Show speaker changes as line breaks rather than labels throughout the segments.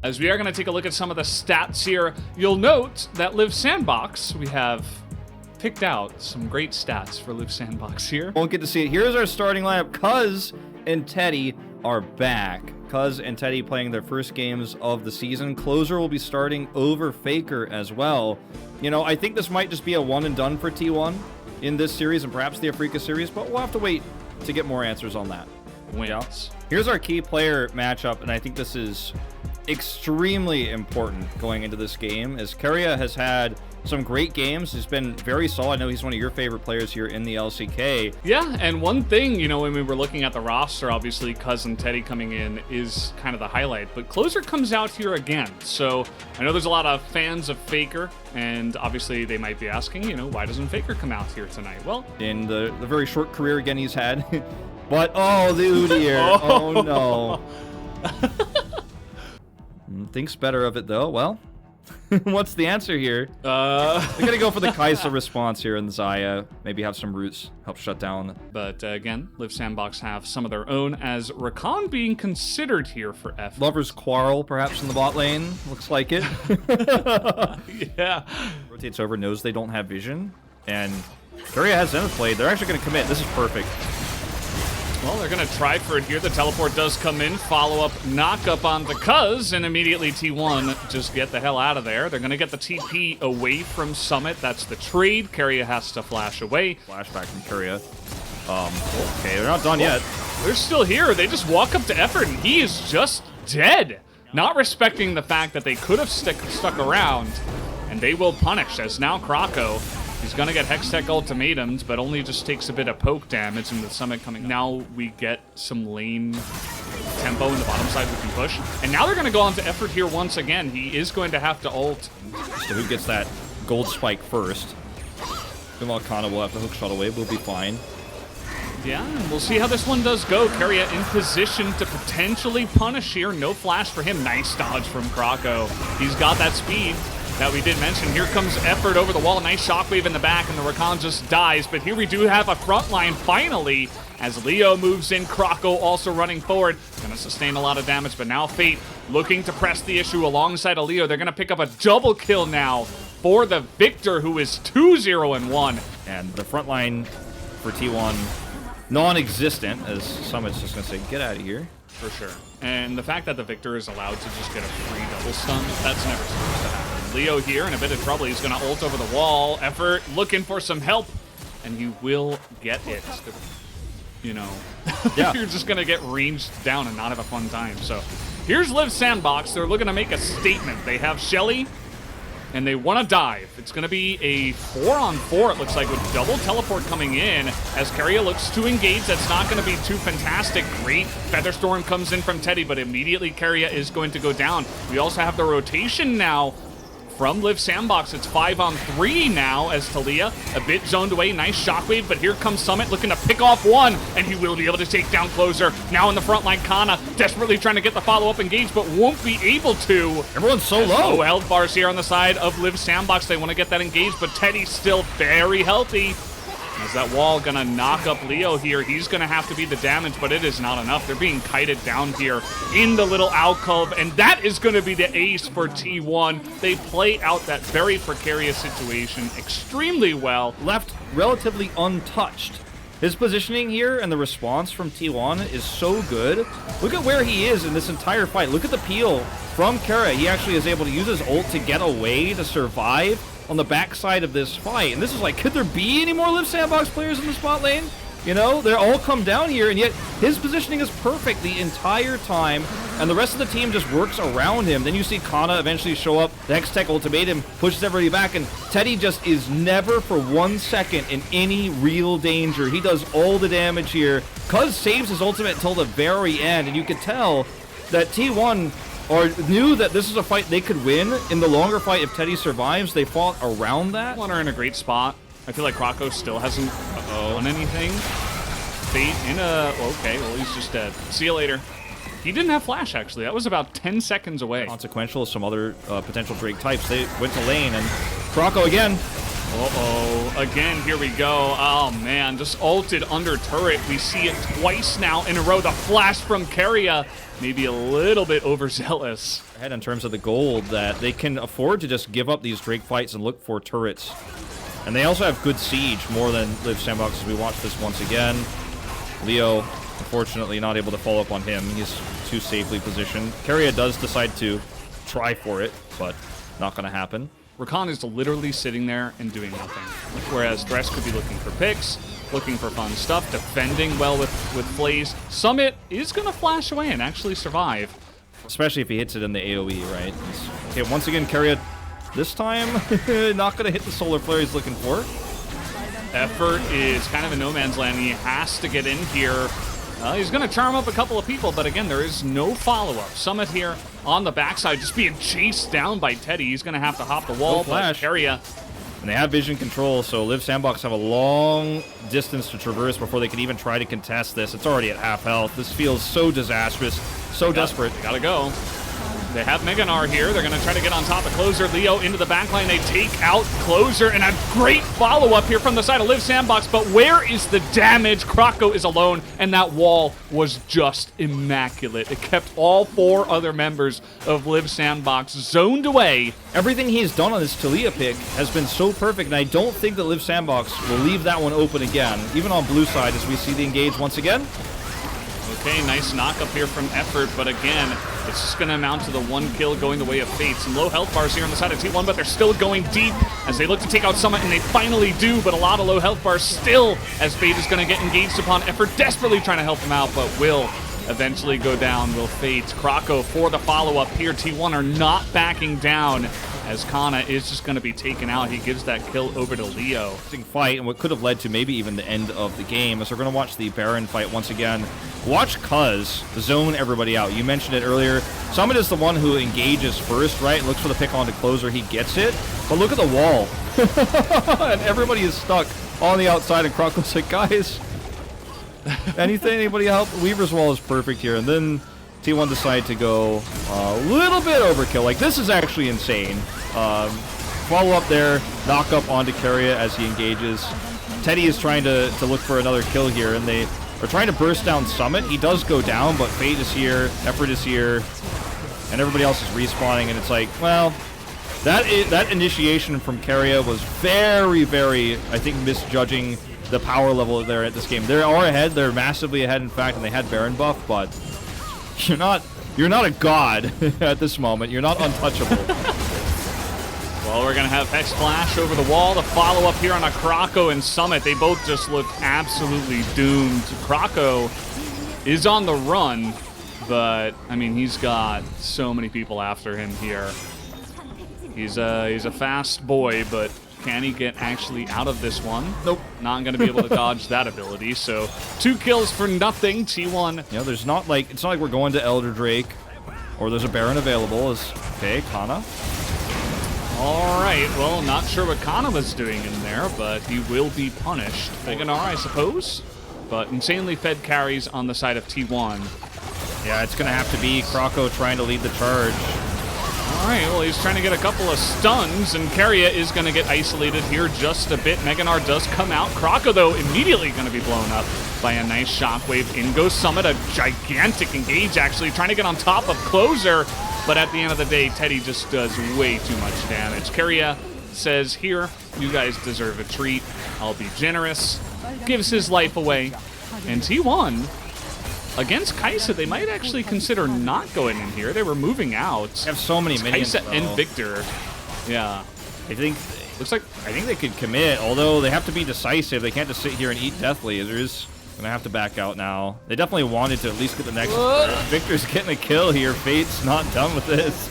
As we are going to take a look at some of the stats here, you'll note that Live Sandbox, we have picked out some great stats for Live Sandbox here.
Won't get to see it. Here's our starting lineup. Cuz and Teddy are back. Cuz and Teddy playing their first games of the season. Closer will be starting over Faker as well. You know, I think this might just be a one and done for T1 in this series and perhaps the Africa series, but we'll have to wait to get more answers on that.
Wins.
Here's our key player matchup, and I think this is extremely important going into this game, as Keria has had some great games. He's been very solid. I know he's one of your favorite players here in the LCK.
Yeah, and one thing, you know, when we were looking at the roster, obviously Cuz and Teddy coming in is kind of the highlight, but Closer comes out here again. So I know there's a lot of fans of Faker, and obviously they might be asking, you know, why doesn't Faker come out here tonight? Well,
in the very short career again he's had. But, oh, the Udyr. Oh, no. Thinks better of it, though. Well, what's the answer here? They're going to go for the Kai'Sa response here in Xayah. Maybe have some roots, help shut down.
But again, Live Sandbox have some of their own, as Rakan being considered here for F.
Lovers quarrel, perhaps, in the bot lane. Looks like it.
Yeah.
Rotates over, knows they don't have vision. And Keria has Zenith played. They're actually going to commit. This is perfect.
Well, they're going to try for it here. The teleport does come in. Follow-up knock-up on the Cuz, and immediately T1 just get the hell out of there. They're going to get the TP away from Summit. That's the trade. Keria has to flash away.
Flashback from Keria. Okay, they're not done yet.
They're still here. They just walk up to Effort, and he is just dead. Not respecting the fact that they could have stuck around, and they will punish, as now Krako, he's going to get Hextech ultimatums, but only just takes a bit of poke damage, and the Summit coming. Now we get some lane tempo in the bottom side we can push. And now they're going to go on to Effort here once again. He is going to have to ult.
So who gets that gold spike first? Meanwhile, Kana will have to hook shot away. We'll be fine.
Yeah, and we'll see how this one does go. Keria in position to potentially punish here. No flash for him. Nice dodge from Krako. He's got that speed that we did mention. Here comes Effort over the wall. Nice shockwave in the back, and the Rakan just dies. But here we do have a front line finally, as Leo moves in. Krako also running forward. Gonna sustain a lot of damage, but now Fate looking to press the issue alongside of Leo. They're gonna pick up a double kill now for the Victor, who is 2-0-1.
And the front line for T1, non-existent, as Summit's just gonna say, get out of here.
For sure. And the fact that the Victor is allowed to just get a free double stun, that's never supposed to happen. Leo here in a bit of trouble. He's going to ult over the wall. Effort looking for some help, and he will get it. You know,
yeah.
You're just going to get ranged down and not have a fun time. So here's Live Sandbox. They're looking to make a statement. They have Shelly, and they want to dive. It's going to be a 4-on-4, it looks like, with double teleport coming in as Keria looks to engage. That's not going to be too fantastic. Great Featherstorm comes in from Teddy, but immediately Keria is going to go down. We also have the rotation now from Live Sandbox. It's 5-on-3 now as Talia a bit zoned away. Nice shockwave, but here comes Summit looking to pick off one, and he will be able to take down Closer. Now in the front line, Kana desperately trying to get the follow-up engage, but won't be able to.
Everyone's so low.
Low health bars here on the side of Live Sandbox. They want to get that engaged, but Teddy's still very healthy. As that wall gonna knock up Leo here. He's gonna have to be the damage, but it is not enough. They're being kited down here in the little alcove, and that is gonna be the ace for T1. They play out that very precarious situation extremely well.
Left relatively untouched. His positioning here and the response from T1 is so good. Look at where he is in this entire fight. Look at the peel from Keria. He actually is able to use his ult to get away, to survive on the backside of this fight. And this is like, could there be any more Live Sandbox players in the spot lane? You know, they're all come down here, and yet his positioning is perfect the entire time, and the rest of the team just works around him. Then you see Kana eventually show up, the Hextech ultimatum pushes everybody back, and Teddy just is never for 1 second in any real danger. He does all the damage here. Cuz saves his ultimate until the very end, and you could tell that T1 knew that this is a fight they could win. In the longer fight, if Teddy survives, they fought around that.
One are in a great spot. I feel like Krako still hasn't done anything. Fate in a... Okay, well, he's just dead. See you later. He didn't have flash, actually. That was about 10 seconds away.
Consequential of some other potential Drake types. They went to lane, and Krako again
Uh-oh. Again, here we go. Oh, man. Just ulted under turret. We see it twice now in a row. The flash from Keria. Maybe a little bit overzealous.
Ahead in terms of the gold, that they can afford to just give up these Drake fights and look for turrets. And they also have good siege, more than Live Sandbox, as we watch this once again. Leo, unfortunately, not able to follow up on him. He's too safely positioned. Keria does decide to try for it, but not going to happen.
Rakan is literally sitting there and doing nothing. Whereas Dress could be looking for picks, looking for fun stuff, defending well with Flaze. Summit is going to flash away and actually survive.
Especially if he hits it in the AoE, right? Okay, once again, Keria, this time, not going to hit the solar flare he's looking for.
Effort is kind of in no man's land. He has to get in here. He's going to charm up a couple of people, but again, there is no follow-up. Summit here on the backside, just being chased down by Teddy. He's going to have to hop the wall.
No flash.
Keria.
And they have vision control, so Live Sandbox have a long distance to traverse before they can even try to contest this. It's already at half health. This feels so disastrous, so desperate.
They gotta go. They have Meganar here. They're going to try to get on top of Closer. Leo into the backline. They take out Closer, and a great follow-up here from the side of Live Sandbox. But where is the damage? Krako is alone, and that wall was just immaculate. It kept all 4 other members of Live Sandbox zoned away.
Everything he's done on this Talia pick has been so perfect, and I don't think that Live Sandbox will leave that one open again, even on blue side as we see the engage once again.
Okay, nice knock up here from Effort, but again, it's just going to amount to the 1 kill going the way of Fate. Some low health bars here on the side of T1, but they're still going deep as they look to take out Summit, and they finally do, but a lot of low health bars still as Fate is going to get engaged upon. Effort desperately trying to help him out, but will eventually go down. Will Fate. Krako for the follow-up here. T1 are not backing down as Kana is just going to be taken out. He gives that kill over to Leo.
Fight, and what could have led to maybe even the end of the game, as we're going to watch the Baron fight once again. Watch Cuz zone everybody out. You mentioned it earlier. Summit is the one who engages first, right? Looks for the pick onto Closer. He gets it. But look at the wall. And everybody is stuck on the outside, and Kroko's like, guys, anybody help? Weaver's wall is perfect here. And then T1 decide to go a little bit overkill. Like, this is actually insane. Follow up there, knock up onto Keria as he engages. Teddy is trying to look for another kill here, and they are trying to burst down Summit. He does go down, but Fate is here, Effort is here, and everybody else is respawning, and it's like, well, that initiation from Keria was very, very, I think, misjudging the power level there at this game. They are ahead, they're massively ahead, in fact, and they had Baron buff, but you're not a god at this moment. You're not untouchable.
Well, we're going to have Hex Flash over the wall. The follow-up here on a Krako and Summit. They both just look absolutely doomed. Krako is on the run, but, I mean, he's got so many people after him here. He's a fast boy, but can he get actually out of this one? Nope. Not going to be able to dodge that ability, so 2 kills for nothing. T1.
You know, there's not like, it's not like we're going to Elder Drake, or there's a Baron available. Okay, Kana.
All right, well, not sure what Kana was doing in there, but he will be punished. Meganar, I suppose, but insanely fed carries on the side of T1.
Yeah, it's going to have to be Krako trying to lead the charge.
All right, well, he's trying to get a couple of stuns, and Keria is going to get isolated here just a bit. Meganar does come out. Krako, though, immediately going to be blown up by a nice shockwave. In goes Summit, a gigantic engage, actually, trying to get on top of Closer. But at the end of the day, Teddy just does way too much damage. Keria says, here, you guys deserve a treat. I'll be generous. Gives his life away. And T1, against Kaisa, they might actually consider not going in here. They were moving out.
They have so many minions,
Kaisa and Victor. Yeah.
I think they could commit, although they have to be decisive. They can't just sit here and eat deathly. There's gonna have to back out now. They definitely wanted to at least get the next. Victor's getting a kill here. Fate's not done with this.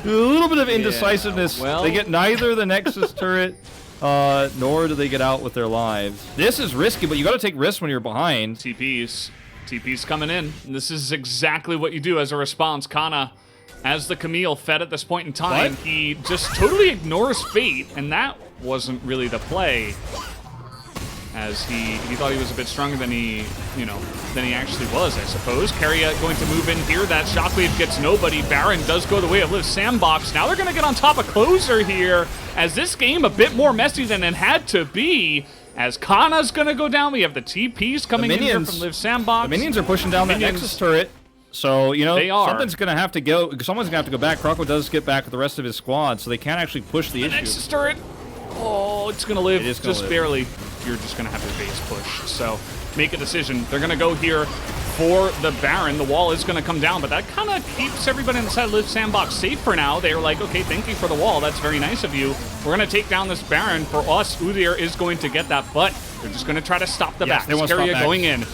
A little bit of indecisiveness.
Yeah, well,
they get neither the Nexus turret, nor do they get out with their lives. This is risky, but you got to take risks when you're behind.
TP's coming in. And this is exactly what you do as a response. Kana, as the Camille fed at this point in time, he just totally ignores Fate, and that wasn't really the play. as he thought he was a bit stronger than he actually was, I suppose. Keria going to move in here. That shockwave gets nobody. Baron does go the way of Liv Sandbox. Now they're going to get on top of Closer here, as this game a bit more messy than it had to be. As Kana's going to go down, we have the TPs coming in here from Liv Sandbox.
The minions are pushing down that Nexus turret. So, you know, something's going to have to go. Someone's going to have to go back. Croco does get back with the rest of his squad, so they can't actually push the issue.
Nexus turret. Oh, it's going to live just barely. You're just going to have to base push. So make a decision. They're going to go here for the Baron. The wall is going to come down, but that kind of keeps everybody inside Liv Sandbox safe for now. They're like, okay, thank you for the wall. That's very nice of you. We're going to take down this Baron. For us, Udyr is going to get that, but they're just going to try to stop the back. Keria going in.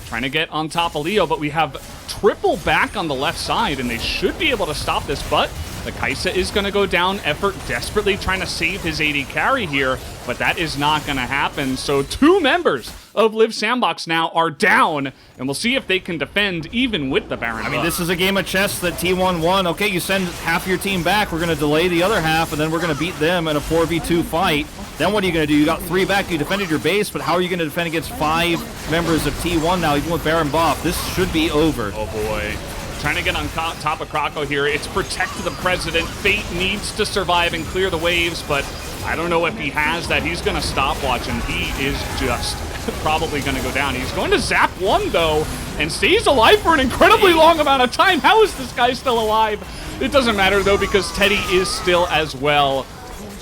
Trying to get on top of Leo, but we have triple back on the left side, and they should be able to stop this, but the Kai'Sa is going to go down. Effort desperately trying to save his AD carry here, but that is not going to happen. So 2 members of Liv Sandbox now are down, and we'll see if they can defend even with the Baron.
I mean, this is a game of chess that T1 won. Okay, you send half your team back. We're going to delay the other half, and then we're going to beat them in a 4v2 fight. Then what are you going to do? You got 3 back. You defended your base, but how are you going to defend against 5 members of T1 now, even with Baron buff? This should be over.
Oh, boy. Trying to get on top of Croco here. It's protect the president. Fate needs to survive and clear the waves, but I don't know if he has that. He's going to stopwatch, and he is just probably going to go down. He's going to zap 1, though, and stays alive for an incredibly long amount of time. How is this guy still alive? It doesn't matter, though, because Teddy is still as well.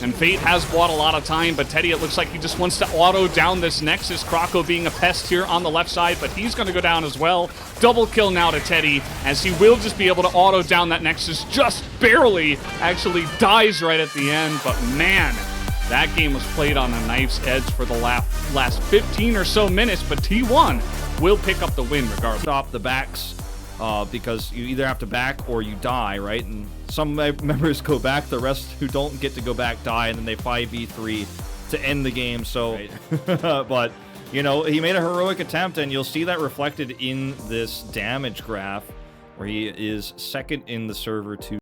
And Fate has bought a lot of time, but Teddy, it looks like he just wants to auto down this Nexus. Croco being a pest here on the left side, but he's going to go down as well. Double kill now to Teddy, as he will just be able to auto down that Nexus just barely. Actually dies right at the end, but man, that game was played on a knife's edge for the last 15 or so minutes, but T1 will pick up the win regardless.
Stop the backs. Because you either have to back or you die, right? And some members go back, the rest who don't get to go back die, and then they 5v3 to end the game. So, but, you know, he made a heroic attempt, and you'll see that reflected in this damage graph, where he is second in the server to